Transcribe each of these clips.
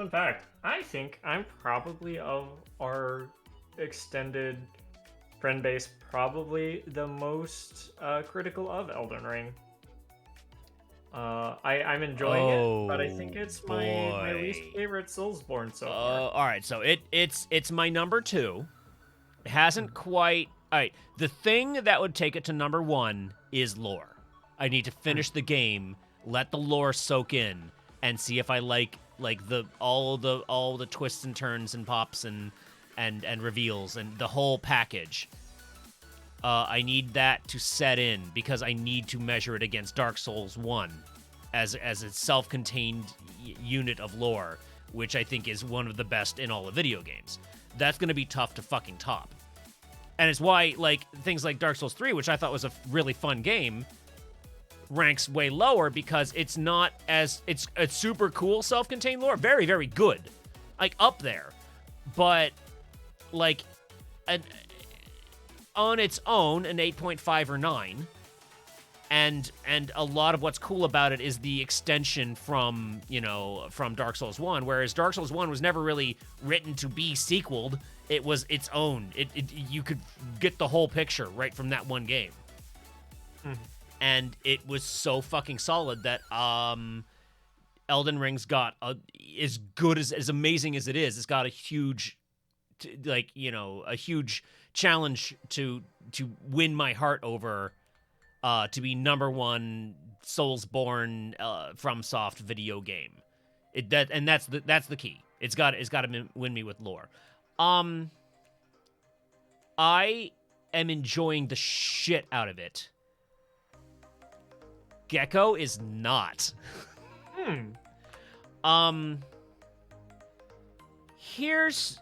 Fun fact, I think I'm probably of our extended friend base probably the most critical of Elden Ring. I'm enjoying it, but I think Oh it's my least boy. favorite Soulsborne so far. All right, so it's my number 2. It hasn't quite. All right, the thing that would take it to number 1 is lore. I need to finish the game, let the lore soak in, and see if I like all the twists and turns and pops and reveals and the whole package. I need that to set in because I need to measure it against Dark Souls 1 as a self-contained unit of lore, which I think is one of the best in all of video games. That's going to be tough to fucking top. And it's why like things like Dark Souls 3, which I thought was a really fun game, ranks way lower because it's not as it's a super cool self-contained lore, very very good. Like up there. But like an on its own an 8.5 or 9, and a lot of what's cool about it is the extension from from Dark Souls 1, whereas Dark Souls 1 was never really written to be sequeled. It was its own. You could get the whole picture right from that one game. And it was so fucking solid that Elden Ring's got as good as amazing as it is, it's got a huge a huge challenge to win my heart over, to be number 1 Soulsborne FromSoft video game. That's the key. It's got to win me with lore. I am enjoying the shit out of it. Gecko is not. Here's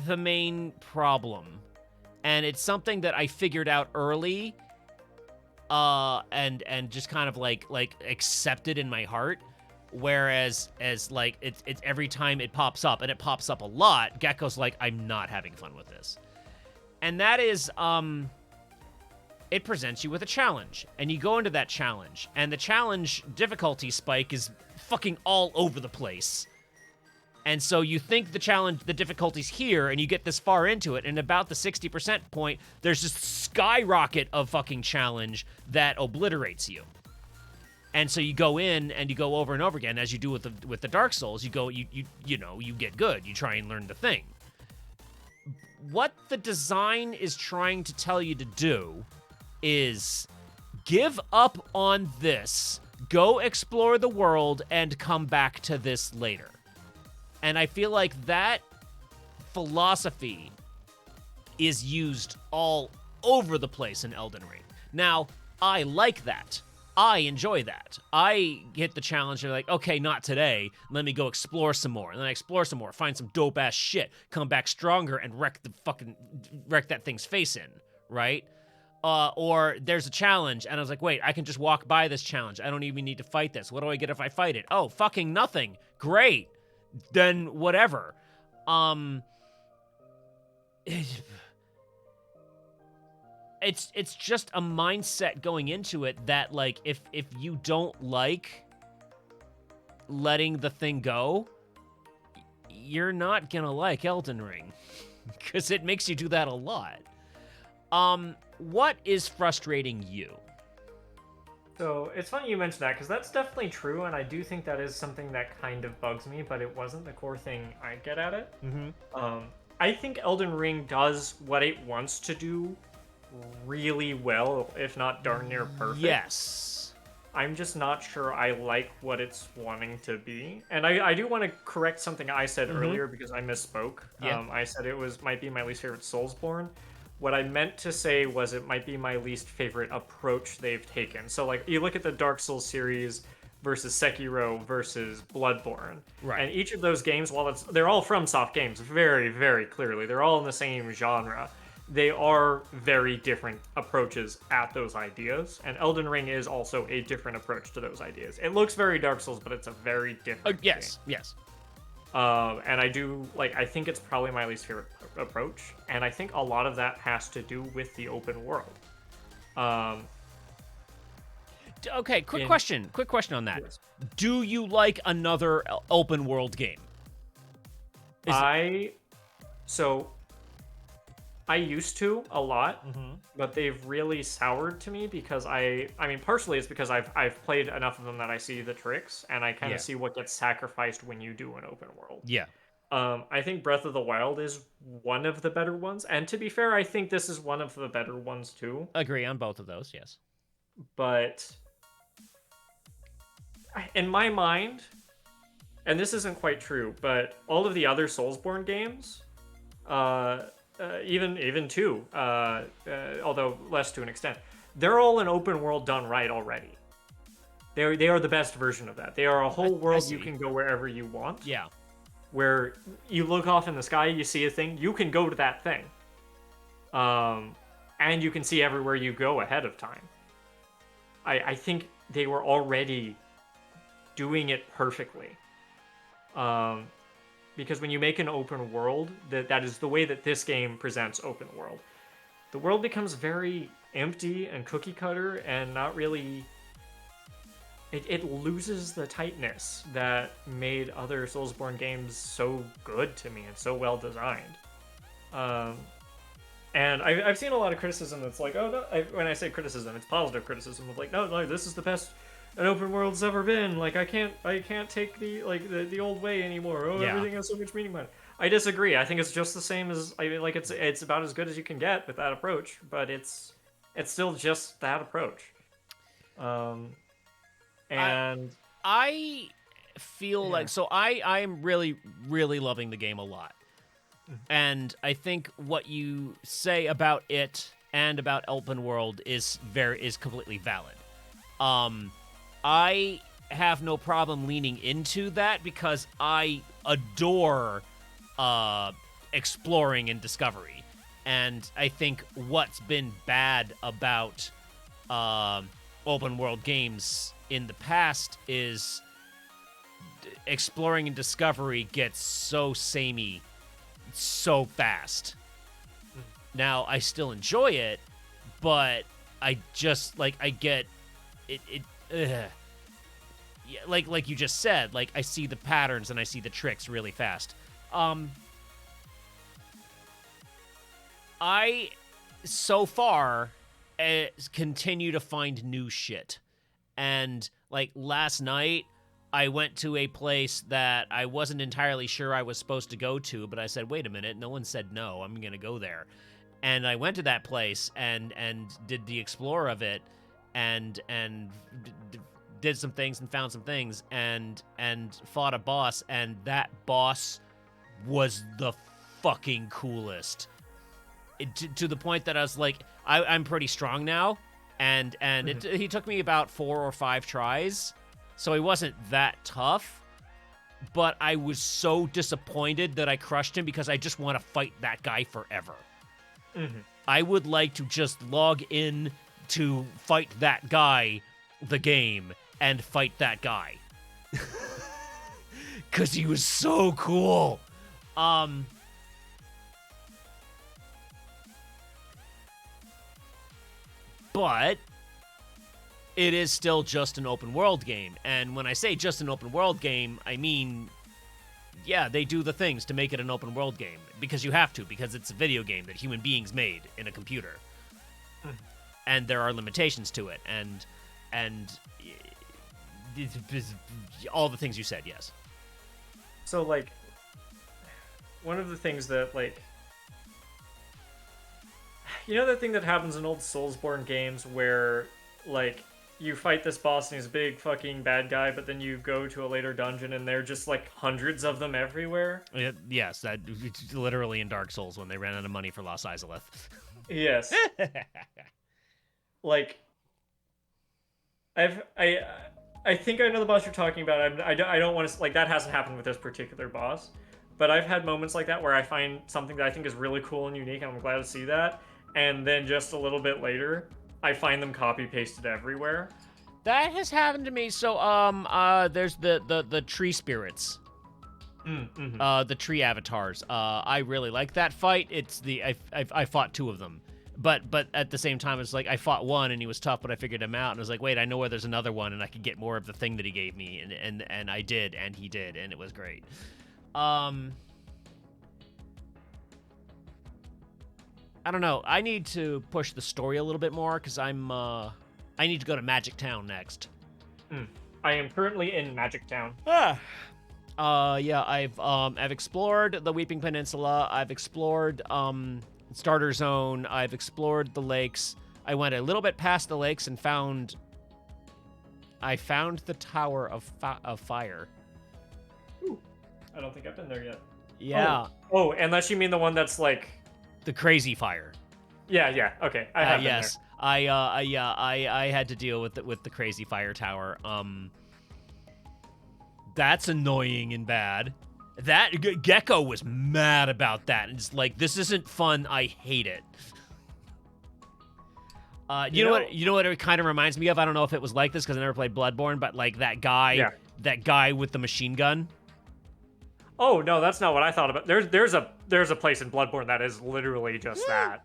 the main problem, and it's something that I figured out early, and just kind of like accepted in my heart. Whereas like it's every time it pops up, and it pops up a lot, Gecko's like, I'm not having fun with this. And that is it presents you with a challenge, and you go into that challenge, and the challenge difficulty spike is fucking all over the place. And so you think the difficulty's here, and you get this far into it, and about the 60% point, there's this skyrocket of fucking challenge that obliterates you. And so you go in, and you go over and over again, as you do with the Dark Souls. You go, you get good. You try and learn the thing. What the design is trying to tell you to do is give up on this, go explore the world, and come back to this later. And I feel like that philosophy is used all over the place in Elden Ring. Now, I like that. I enjoy that. I get the challenge, and like, okay, not today. Let me go explore some more. And then I explore some more, find some dope-ass shit, come back stronger, and wreck that thing's face in, right? Or there's a challenge, and I was like, wait, I can just walk by this challenge. I don't even need to fight this. What do I get if I fight it? Oh, fucking nothing. Great. Then whatever. It's just a mindset going into it that, like, if you don't like letting the thing go, you're not gonna like Elden Ring, because it makes you do that a lot. What is frustrating you? So it's funny you mentioned that, because that's definitely true, and I do think that is something that kind of bugs me, but it wasn't the core thing I get at it. I think Elden Ring does what it wants to do really well, if not darn near perfect. Yes. I'm just not sure I like what it's wanting to be. And I do want to correct something I said earlier, because I misspoke. Yeah. I said might be my least favorite Soulsborne. What I meant to say was it might be my least favorite approach they've taken. So, like, you look at the Dark Souls series versus Sekiro versus Bloodborne. Right. And each of those games, while they're all FromSoft games, very, very clearly, they're all in the same genre. They are very different approaches at those ideas, and Elden Ring is also a different approach to those ideas. It looks very Dark Souls, but it's a very different Yes. game. Yes. And I think it's probably my least favorite approach, and I think a lot of that has to do with the open world. Okay, quick question on that. Yes. Do you like another open world game? Is it? So I used to a lot, Mm-hmm. but they've really soured to me because I mean partially it's because I've played enough of them that I see the tricks and I kind of Yeah. see what gets sacrificed when you do an open world. Yeah. I think Breath of the Wild is one of the better ones, and to be fair, I think this is one of the better ones too. Agree on both of those. Yes. But in my mind, and this isn't quite true, but all of the other Soulsborne games, uh, even two, although less to an extent, they're all an open world done right already. They are the best version of that. They are a whole I world you see. can go wherever you want. Yeah. Where you look off in the sky, you see a thing, you can go to that thing. And you can see everywhere you go ahead of time. I think they were already doing it perfectly. Um, because when you make an open world, that is the way that this game presents open world. The world becomes very empty and cookie cutter and not really. It loses the tightness that made other Soulsborne games so good to me and so well designed. Um, and I've seen a lot of criticism that's like, oh no, when I say criticism, it's positive criticism of like, no, this is the best an open world's ever been. Like I can't take the old way anymore. Oh, Yeah. everything has so much meaning behind it. I disagree. I think it's just the same as I mean, like it's about as good as you can get with that approach, but it's still just that approach. Um, I and I feel yeah. like so I'm really loving the game a lot. And I think what you say about it and about open world is completely valid. I have no problem leaning into that because I adore exploring and discovery. And I think what's been bad about open world games in the past is exploring and discovery gets so samey so fast. Now I still enjoy it, but I just like I get it. Yeah, like you just said, like I see the patterns and I see the tricks really fast. I so far continue to find new shit, and like last night I went to a place that I wasn't entirely sure I was supposed to go to, but I said, wait a minute, no one said no, I'm gonna go there. And I went to that place and did the explore of it and did some things and found some things and fought a boss, and that boss was the fucking coolest. To the point that I was like, I'm pretty strong now, and he took me about 4 or 5 tries. So he wasn't that tough, but I was so disappointed that I crushed him because I just want to fight that guy forever. Mm-hmm. I would like to just log in to fight that guy, the game, and fight that guy. Because he was so cool. But it is still just an open world game. And when I say just an open world game, I mean, yeah, they do the things to make it an open world game. Because you have to, because it's a video game that human beings made in a computer. And there are limitations to it. And all the things you said, yes. So, like, one of the things that, like, you know that thing that happens in old Soulsborne games where, like, you fight this boss and he's a big fucking bad guy, but then you go to a later dungeon and there are just, like, hundreds of them everywhere? Yes, that literally in Dark Souls when they ran out of money for Lost Izalith. Yes. Like, I think I know the boss you're talking about. I don't want to, like, that hasn't happened with this particular boss, but I've had moments like that where I find something that I think is really cool and unique, and I'm glad to see that, and then just a little bit later, I find them copy pasted everywhere. That has happened to me. So there's the tree spirits. The tree avatars. I really like that fight. It's I fought 2 of them. But at the same time, it's like I fought one and he was tough, but I figured him out and I was like, wait, I know where there's another one and I could get more of the thing that he gave me, and I did, and he did, and it was great. I don't know. I need to push the story a little bit more because I need to go to Magic Town next. I am currently in Magic Town. Yeah, I've explored the Weeping Peninsula. I've explored Starter Zone. I've explored the lakes. I went a little bit past the lakes and found the Tower of Fire. Ooh, I don't think I've been there yet. Yeah. Oh, unless you mean the one that's like the Crazy Fire. Yeah. Okay, I have been yes. there. I had to deal with the Crazy Fire Tower. That's annoying and bad. That Gecko was mad about that. It's like, this isn't fun. I hate it. You know what it kind of reminds me of? I don't know if it was like this because I never played Bloodborne, but like that guy with the machine gun. Oh no, that's not what I thought about. There's a place in Bloodborne that is literally just that.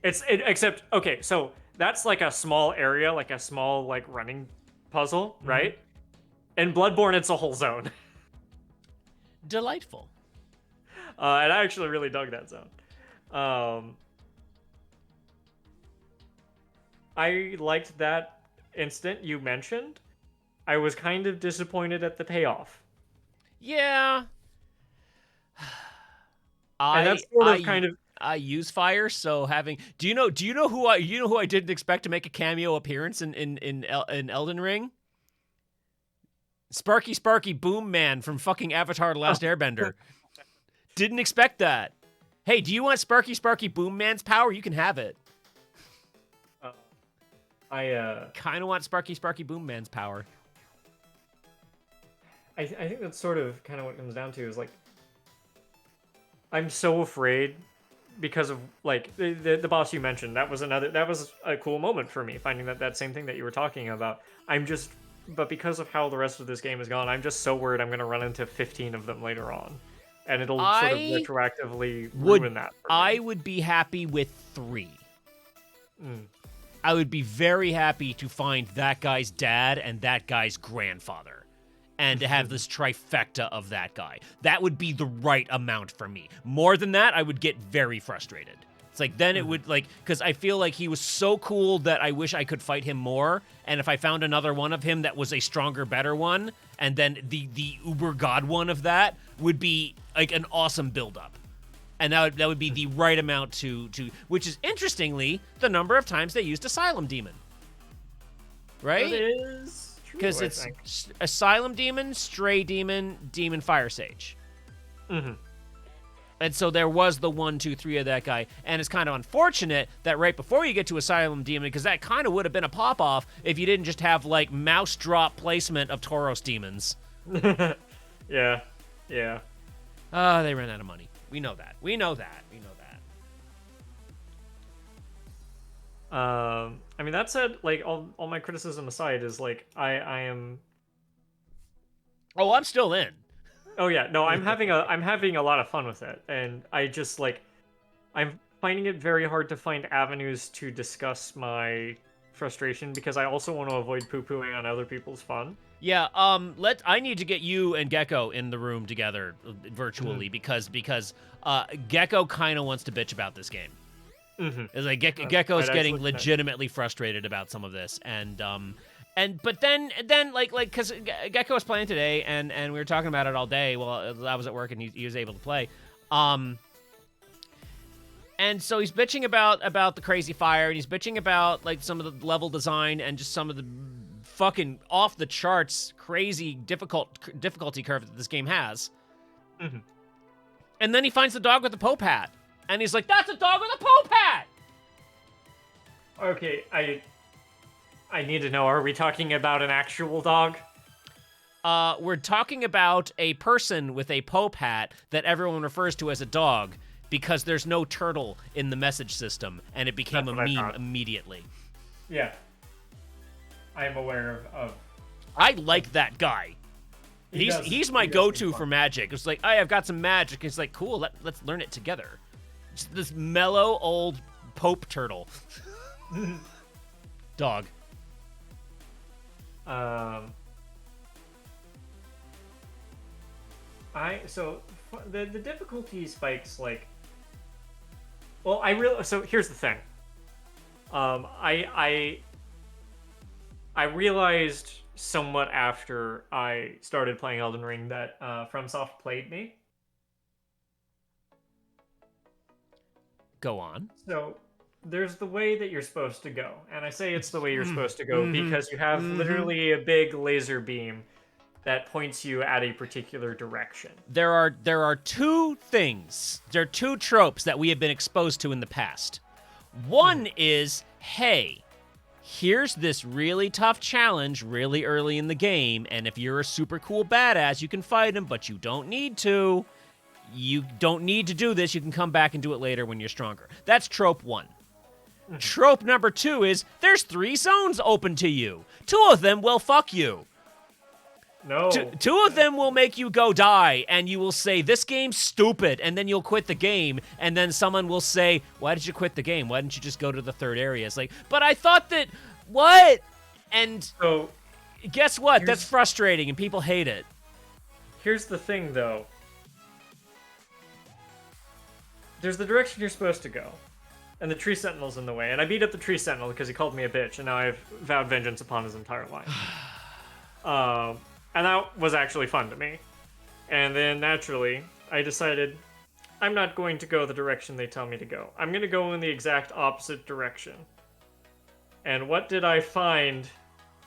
Except okay, so that's like a small area, like a small like running puzzle, right? In Bloodborne, it's a whole zone. Delightful. And I actually really dug that zone. I liked that instant you mentioned. I was kind of disappointed at the payoff. Yeah. I use fire, so having do you know who I didn't expect to make a cameo appearance in Elden Ring? Sparky Boom Man from fucking Avatar: The Last Airbender. Didn't expect that. Hey, do you want Sparky Boom Man's power? You can have it. I kind of want Sparky Boom Man's power. I think that's sort of kind of what it comes down to is like I'm so afraid because of like the boss you mentioned. That was a cool moment for me, finding that same thing that you were talking about. But because of how the rest of this game has gone, I'm just so worried I'm going to run into 15 of them later on. And it'll sort of retroactively ruin that for me. I would be happy with 3. I would be very happy to find that guy's dad and that guy's grandfather. And to have this trifecta of that guy. That would be the right amount for me. More than that, I would get very frustrated. It's like, then it would, like, because I feel like he was so cool that I wish I could fight him more. And if I found another one of him that was a stronger, better one, and then the uber god one of that would be, like, an awesome buildup. And that would be the right amount to which is, interestingly, the number of times they used Asylum Demon. Right? That is true, because it's Asylum Demon, Stray Demon, Demon Fire Sage. And so there was the 1, 2, 3 of that guy. And it's kind of unfortunate that right before you get to Asylum Demon, because that kind of would have been a pop-off if you didn't just have, like, mouse drop placement of Tauros demons. Yeah. They ran out of money. We know that. I mean, that said, like, all my criticism aside is, like, I am... Oh, I'm still in. Oh yeah, no, I'm having a lot of fun with it, and I just like I'm finding it very hard to find avenues to discuss my frustration because I also want to avoid poo-pooing on other people's fun. Yeah, I need to get you and Gecko in the room together virtually because Gecko kind of wants to bitch about this game. It's like Gecko's getting legitimately frustrated about some of this, but then like because Gecko was playing today and we were talking about it all day while I was at work and he was able to play, and so he's bitching about the crazy fire and he's bitching about like some of the level design and just some of the fucking off the charts crazy difficulty curve that this game has. And then he finds the dog with the Pope hat and he's like, "That's a dog with a Pope hat." Okay, I need to know, are we talking about an actual dog? We're talking about a person with a Pope hat that everyone refers to as a dog because there's no turtle in the message system, and it became a meme immediately. Yeah. I am aware of... I like that guy. He's my go-to for magic. It's like, I've got some magic. It's like, cool, let's learn it together. Just this mellow old Pope turtle. Dog. So the difficulty spikes, like Well, so here's the thing. I realized somewhat after I started playing Elden Ring that FromSoft played me. Go on. So there's the way that you're supposed to go, and I say it's the way you're supposed to go Mm-hmm. because you have Mm-hmm. literally a big laser beam that points you at a particular direction. There are two things. There are two tropes that we have been exposed to in the past. One is, hey, here's this really tough challenge really early in the game, and if you're a super cool badass, you can fight him, but you don't need to. You don't need to do this. You can come back and do it later when you're stronger. That's trope one. Trope number two is there's 3 zones open to you. 2 of them will fuck you. No. Two of them will make you go die, and you will say, this game's stupid, and then you'll quit the game, and then someone will say, why did you quit the game? Why didn't you just go to the 3rd area? It's like, but I thought that, what? And So guess what? That's frustrating, and people hate it. here's the thing, though. There's the direction you're supposed to go, and the tree sentinel's in the way, and I beat up the tree sentinel because he called me a bitch, and now I've vowed vengeance upon his entire life. And that was actually fun to me. And then, naturally, I decided I'm not going to go the direction they tell me to go. I'm going to go in the exact opposite direction. And what did I find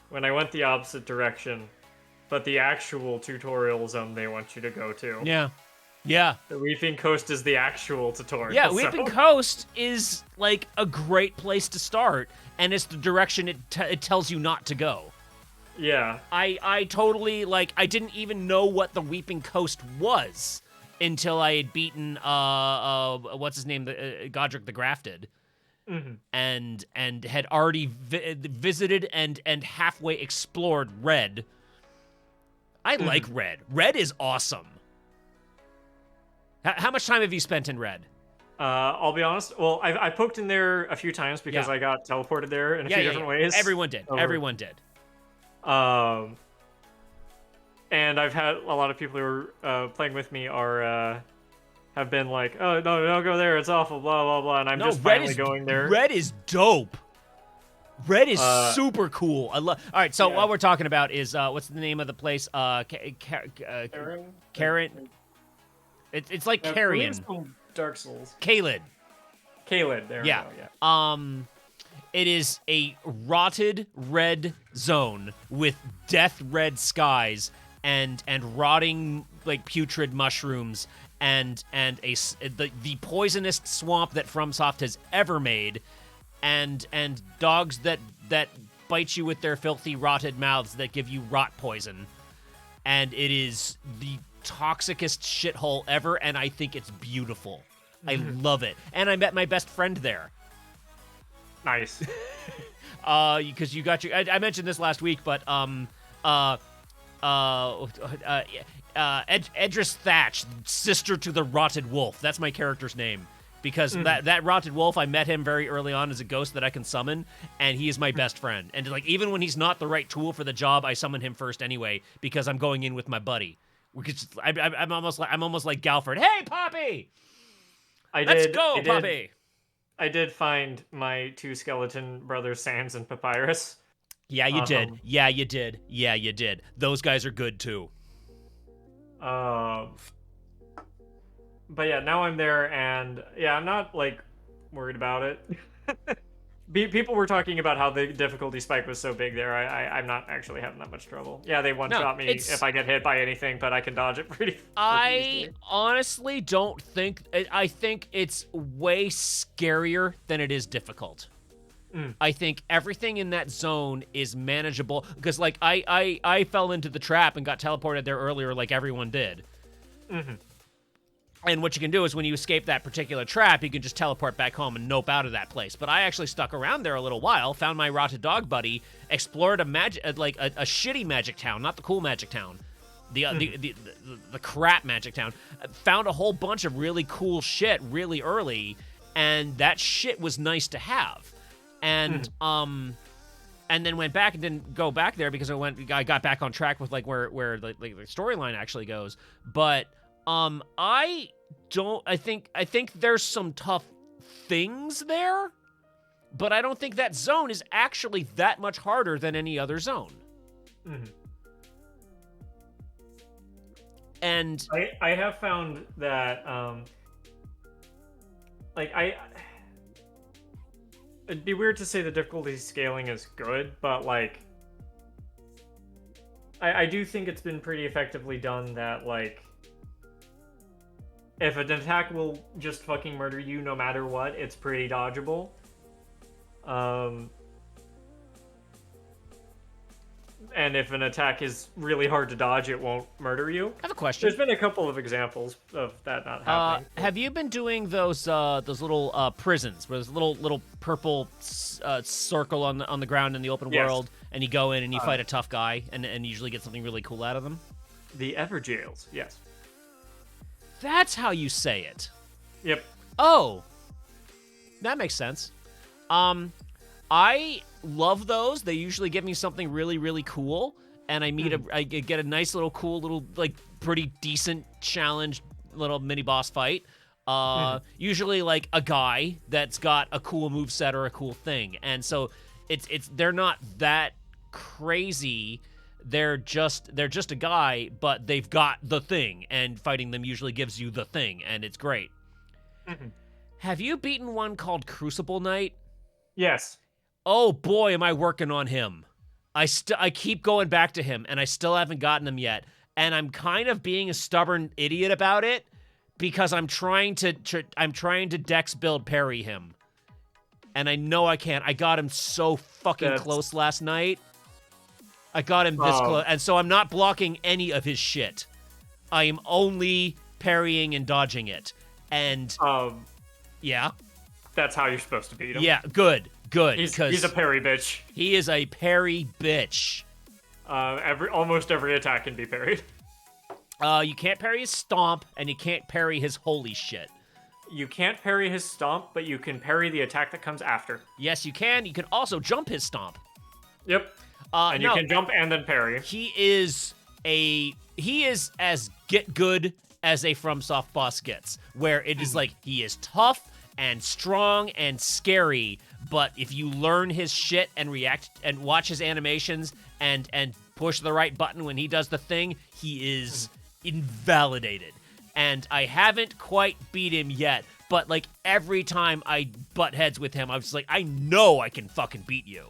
when I went the opposite direction but the actual tutorial zone they want you to go to? Yeah. Yeah. The Weeping Coast is the actual tutorial. Yeah, Weeping Coast is, like, a great place to start, and it's the direction it tells you not to go. Yeah. I totally, like, I didn't even know what the Weeping Coast was until I had beaten, what's his name, Godric the Grafted, and had already visited and halfway explored Red. I like Red. Red is awesome. How much time have you spent in Red? I'll be honest. Well, I poked in there a few times because I got teleported there in a few different ways. Everyone did. Everyone did. And I've had a lot of people who are playing with me have been like, oh no, don't go there, it's awful, blah blah blah, and I'm just finally going there. Red is dope. Red is super cool. I love. All right, so what we're talking about is what's the name of the place? Karen. It's like Carrion. Dark Souls. Caelid. There we go, yeah. It is a rotted red zone with death red skies and rotting, like, putrid mushrooms and the poisonous swamp that FromSoft has ever made, and dogs that bite you with their filthy rotted mouths that give you rot poison. And it is the toxicest shithole ever, and I think it's beautiful. I love it. And I met my best friend there. Nice. Because you got your... I mentioned this last week, but Edris Thatch, sister to the Rotted Wolf. That's my character's name. Because that Rotted Wolf, I met him very early on as a ghost that I can summon, and he is my best friend. And, like, even when he's not the right tool for the job, I summon him first anyway, because I'm going in with my buddy. I'm almost like Galford. Hey, Poppy! Let's go, Poppy! I did find my 2 skeleton brothers, Sans and Papyrus. Yeah, you did. Yeah, you did. Yeah, you did. Those guys are good, too. But yeah, now I'm there, and yeah, I'm not, like, worried about it. People were talking about how the difficulty spike was so big there. I'm not actually having that much trouble. Yeah, they one-shot me if I get hit by anything, but I can dodge it pretty easily. Honestly don't think... I think it's way scarier than it is difficult. I think everything in that zone is manageable. Because, like, I fell into the trap and got teleported there earlier like everyone did. And what you can do is when you escape that particular trap, you can just teleport back home and nope out of that place. But I actually stuck around there a little while, found my rotted dog buddy, explored a shitty magic town, not the cool magic town, the crap magic town. Found a whole bunch of really cool shit really early, and that shit was nice to have. And then went back and didn't go back there because I got back on track with, like, where the storyline actually goes. But I think there's some tough things there, but I don't think that zone is actually that much harder than any other zone. Mm-hmm. And I have found that like it'd be weird to say the difficulty scaling is good, but like I do think it's been pretty effectively done that, like, if an attack will just fucking murder you no matter what, it's pretty dodgeable. And if an attack is really hard to dodge, it won't murder you. I have a question. There's been a couple of examples of that not happening. Have you been doing those little prisons where there's a little purple circle on the ground in the open Yes. world, and you go in and you fight a tough guy and usually get something really cool out of them? The Ever Jails, yes. That's how you say it. Yep. Oh, that makes sense. I love those. They usually give me something really, really cool, and I get a nice little cool little, like, pretty decent challenge little mini boss fight. Usually like a guy that's got a cool moveset or a cool thing, and so they're not that crazy. They're just a guy, but they've got the thing, and fighting them usually gives you the thing, and it's great. Have you beaten one called Crucible Knight? Yes. Oh boy, am I working on him. I keep going back to him, and I still haven't gotten him yet. And I'm kind of being a stubborn idiot about it because I'm trying to dex build parry him. And I know I can't. I got him so fucking close last night. I got him this close, and so I'm not blocking any of his shit. I am only parrying and dodging it. And yeah. That's how you're supposed to beat him. Yeah, good. He's a parry bitch. He is a parry bitch. Almost every attack can be parried. You can't parry his stomp, and you can't parry his holy shit. You can't parry his stomp, but you can parry the attack that comes after. Yes, you can. You can also jump his stomp. Yep. And you can jump and then parry. He is as get good as a FromSoft boss gets, where it is like he is tough and strong and scary, but if you learn his shit and react and watch his animations and push the right button when he does the thing, he is invalidated. And I haven't quite beat him yet, but like every time I butt heads with him, I was like, I know I can fucking beat you.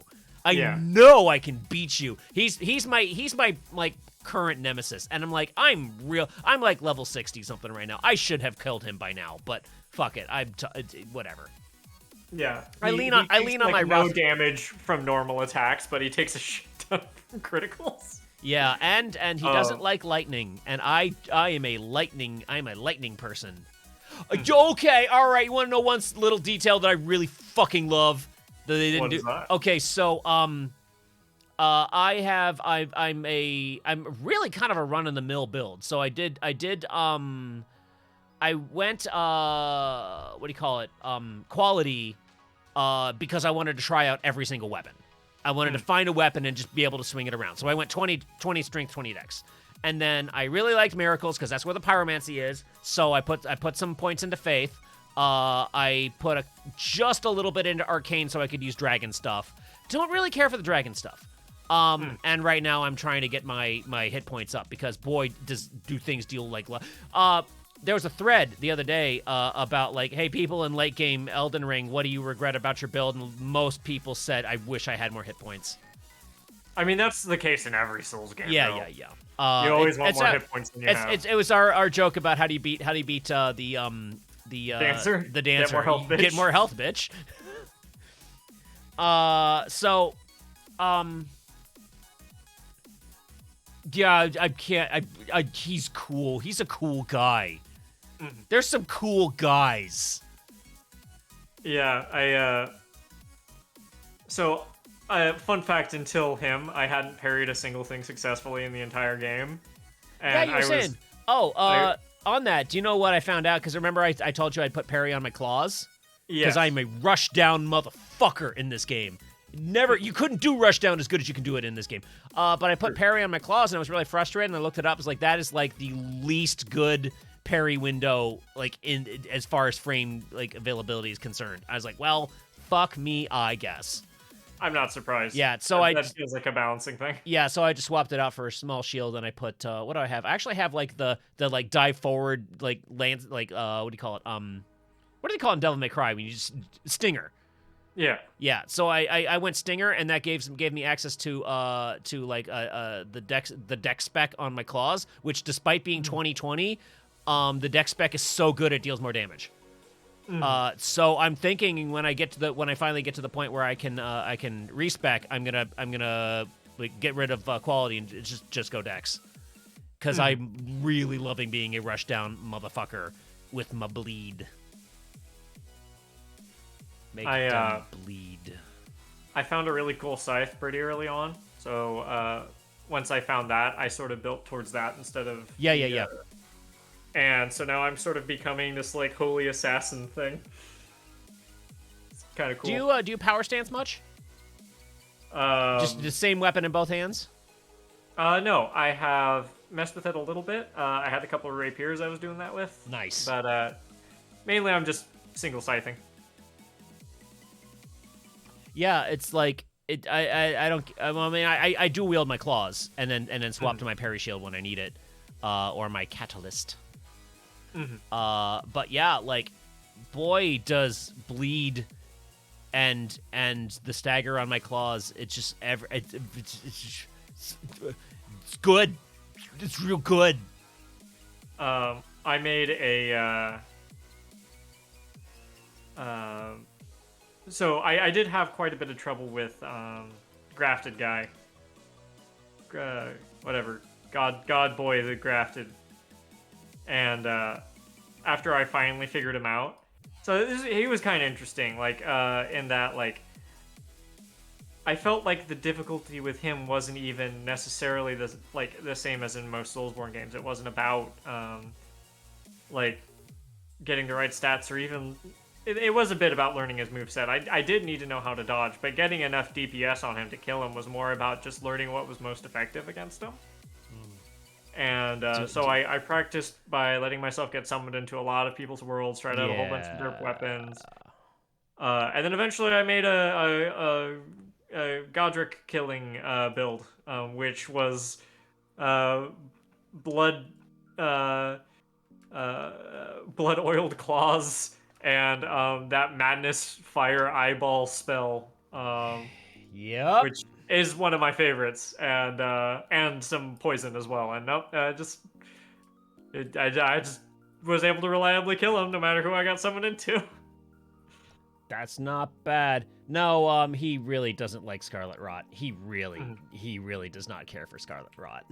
I know I can beat you. He's my like current nemesis, and I'm like, I'm like level 60 something right now. I should have killed him by now, but fuck it. Whatever. Yeah. I lean on my no rough damage from normal attacks, but he takes a shit ton from criticals. Yeah, and he doesn't like lightning, and I'm a lightning person. Okay, all right. You want to know one little detail that I really fucking love that they didn't do? That? Okay, so I'm really kind of a run of the mill build. So I went what do you call it? Quality because I wanted to try out every single weapon. I wanted to find a weapon and just be able to swing it around. So I went 20 strength, 20 dex. And then I really liked miracles because that's where the pyromancy is. So I put some points into faith. I put just a little bit into arcane so I could use dragon stuff. Don't really care for the dragon stuff. And right now I'm trying to get my hit points up because boy do things deal like there was a thread the other day about like, hey, people in late game Elden Ring, what do you regret about your build? And most people said, I wish I had more hit points. I mean, that's the case in every Souls game. Yeah. You always want more hit points than you have. It was our joke about how do you beat the dancer. The dancer. Get more health, bitch. Get more health, bitch. Yeah, I can't. He's cool. He's a cool guy. There's some cool guys. Yeah, So, fun fact: until him, I hadn't parried a single thing successfully in the entire game. And yeah, you were saying. On that, do you know what I found out? Because remember, I told you I'd put parry on my claws. Yeah. Because I'm a rush down motherfucker in this game. You couldn't do rush down as good as you can do it in this game. But I put parry on my claws, and I was really frustrated. And I looked it up. It's like that is like the least good parry window, like in as far as frame like availability is concerned. I was like, well, fuck me, I guess. I'm not surprised. Yeah, so that feels like a balancing thing. Yeah, so I just swapped it out for a small shield, and I put what do I have? I actually have like the like dive forward like lance like what do you call it? What do they call it in Devil May Cry when you just stinger? Yeah. Yeah, so I went stinger, and that gave me access to like the deck spec on my claws, which despite being 2020, the deck spec is so good it deals more damage. So I'm thinking when I finally get to the point where I can respec, I'm gonna like get rid of quality and just go dex, because I'm really loving being a rush down motherfucker with my bleed. Make them bleed. I found a really cool scythe pretty early on, so once I found that, I sort of built towards that instead of yeah. And so now I'm sort of becoming this like holy assassin thing. It's kind of cool. Do you power stance much? Just the same weapon in both hands? No, I have messed with it a little bit. I had a couple of rapiers I was doing that with. Nice. But mainly I'm just single scything. Yeah, it's like I don't. I mean, I do wield my claws and then swap to my parry shield when I need it, or my catalyst. But yeah, like, boy, does bleed and the stagger on my claws. It's just it's good. It's real good. I made a. So I did have quite a bit of trouble with grafted guy. Whatever, God boy the grafted. And after I finally figured him out, so he was kind of interesting. Like in that, like, I felt like the difficulty with him wasn't even necessarily the same as in most Soulsborne games. It wasn't about like getting the right stats, or even it was a bit about learning his moveset. I did need to know how to dodge, but getting enough DPS on him to kill him was more about just learning what was most effective against him. And so I practiced by letting myself get summoned into a lot of people's worlds, tried out a whole bunch of derp weapons. And then eventually I made a Godric killing build, which was blood oiled claws and that madness fire eyeball spell. Yep. Which is one of my favorites, and some poison as well. And nope, I just was able to reliably kill him no matter who I got summoned into. That's not bad. No, he really doesn't like Scarlet Rot. He really does not care for Scarlet Rot.